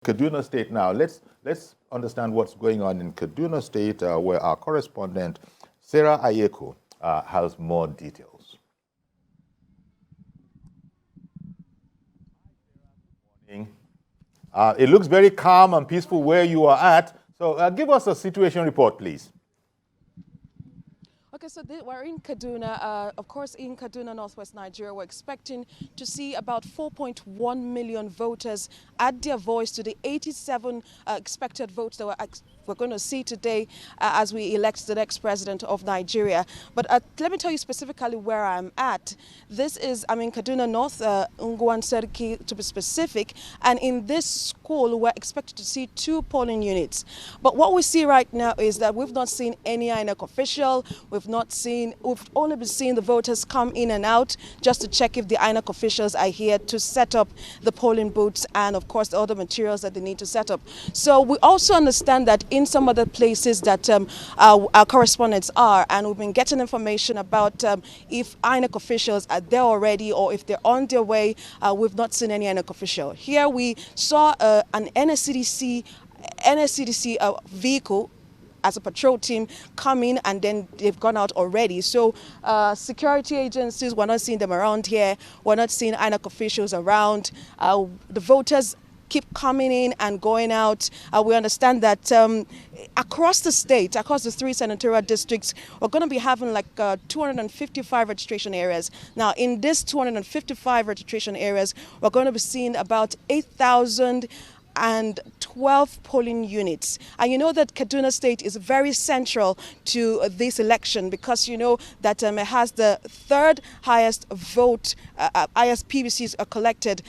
Kaduna State now. Let's understand what's going on in Kaduna State, where our correspondent Sarah Ayeku has more details. It looks very calm and peaceful where you are at. So give us a situation report, please. Okay, so we're in Kaduna. Of course, in Kaduna, northwest Nigeria, we're expecting to see about 4.1 million voters add their voice to the 87 expected votes that we're going to see today as we elect the next president of Nigeria. But let me tell you specifically where I'm at. I'm in Kaduna North, Ungwan Serki to be specific, and in this school, we're expected to see 2 polling units. But what we see right now is that we've not seen any INEC official. We've only been seeing the voters come in and out just to check if the INEC officials are here to set up the polling booths and, of course, the other materials that they need to set up. So we also understand that in some other places that our correspondents are, and we've been getting information about if INEC officials are there already or if they're on their way. We've not seen any INEC official. Here we saw an NSCDC vehicle as a patrol team come in, and then they've gone out already. So security agencies, we're not seeing them around here. We're not seeing INEC officials around. The voters keep coming in and going out. We understand that across the state, across the 3 senatorial districts, we're going to be having like 255 registration areas. Now, in this 255 registration areas, we're going to be seeing about 8,012 polling units. And you know that Kaduna State is very central to this election because you know that it has the 3rd highest vote, highest PVCs are collected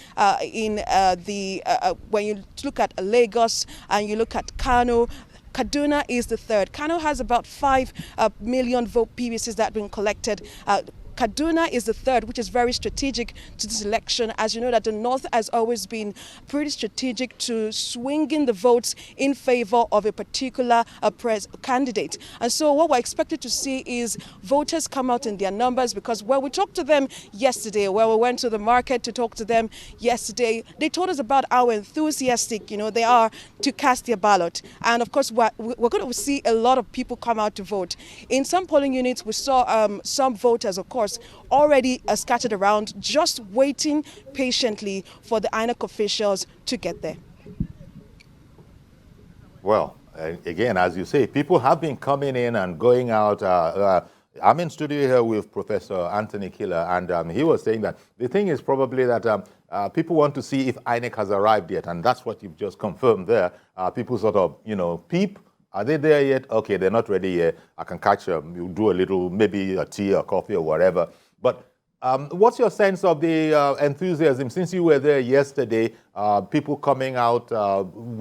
when you look at Lagos and you look at Kano. Kaduna is the 3rd. Kano has about 5 million vote PVCs that have been collected. Kaduna is the 3rd, which is very strategic to this election. As you know, that the North has always been pretty strategic to swinging the votes in favor of a particular candidate. And so what we're expected to see is voters come out in their numbers, because when we talked to them yesterday, where we went to the market to talk to them yesterday, they told us about how enthusiastic, they are to cast their ballot. And of course, we're going to see a lot of people come out to vote. In some polling units, we saw some voters, of course, already scattered around, just waiting patiently for the INEC officials to get there. Well, again, as you say, people have been coming in and going out. I'm in studio here with Professor Anthony Killer, and he was saying that the thing is probably that people want to see if INEC has arrived yet, and that's what you've just confirmed there. People sort of, peep. Are they there yet? Okay, they're not ready yet. I can catch them. You do a little, maybe a tea or coffee or whatever. But what's your sense of the enthusiasm? Since you were there yesterday, people coming out,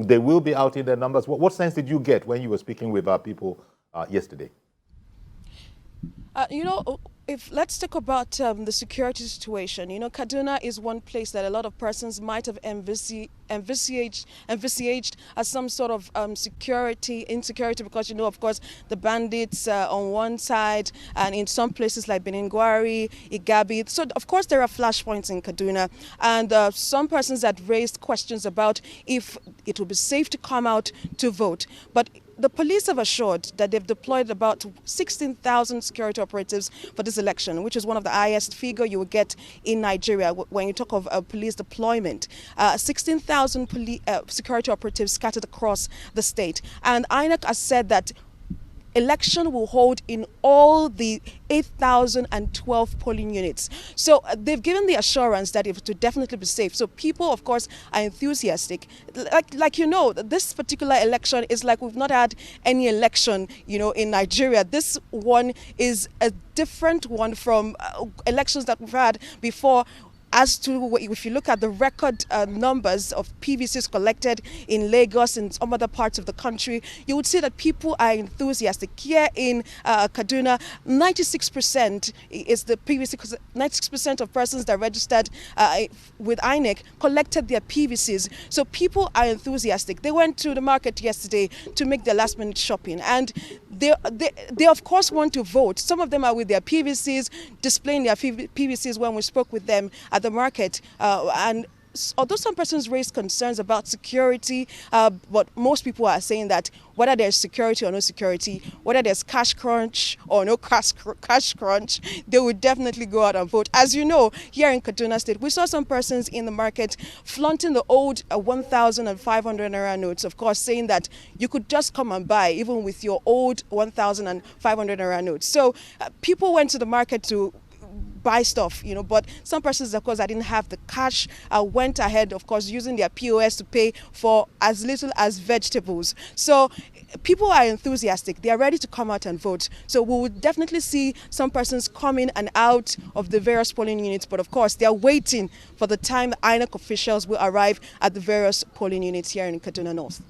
they will be out in their numbers. What sense did you get when you were speaking with people yesterday? Let's talk about the security situation. Kaduna is one place that a lot of persons might have envisaged as some sort of insecurity, because of course, the bandits on one side, and in some places like Beningwari, Igabi. So of course there are flashpoints in Kaduna, and some persons had raised questions about if it would be safe to come out to vote. But the police have assured that they've deployed about 16,000 security operatives for this election, which is one of the highest figure you will get in Nigeria when you talk of police deployment. 16,000 security operatives scattered across the state. And INEC has said that election will hold in all the 8,012 polling units. So they've given the assurance that it will definitely be safe. So people, of course, are enthusiastic. Like this particular election is like we've not had any election, in Nigeria. This one is a different one from elections that we've had before. As to if you look at the record numbers of PVCs collected in Lagos and some other parts of the country, you would see that people are enthusiastic. Here in Kaduna, 96% is the PVC, because 96% of persons that registered with INEC collected their PVCs. So people are enthusiastic. They went to the market yesterday to make their last minute shopping, and they of course want to vote. Some of them are with their PVCs, displaying their PVCs when we spoke with them at the market, and although some persons raise concerns about security, but most people are saying that whether there's security or no security, whether there's cash crunch or no cash crunch, they would definitely go out and vote. As you know, here in Kaduna State, we saw some persons in the market flaunting the old 1,000 and 500 naira notes, of course, saying that you could just come and buy even with your old 1,000 and 500 naira notes. So people went to the market to buy stuff, but some persons, of course, that didn't have the cash went ahead, of course, using their POS to pay for as little as vegetables. So people are enthusiastic. They are ready to come out and vote. So we will definitely see some persons coming and out of the various polling units. But of course, they are waiting for the time the INEC officials will arrive at the various polling units here in Kaduna North.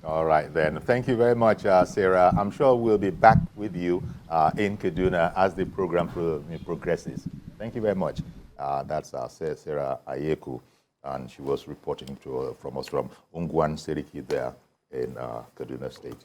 All right, then. Thank you very much, Sarah. I'm sure we'll be back with you in Kaduna as the program progresses. Thank you very much. That's Sarah Ayeku, and she was reporting from us from Ungwan Seriki there in Kaduna State.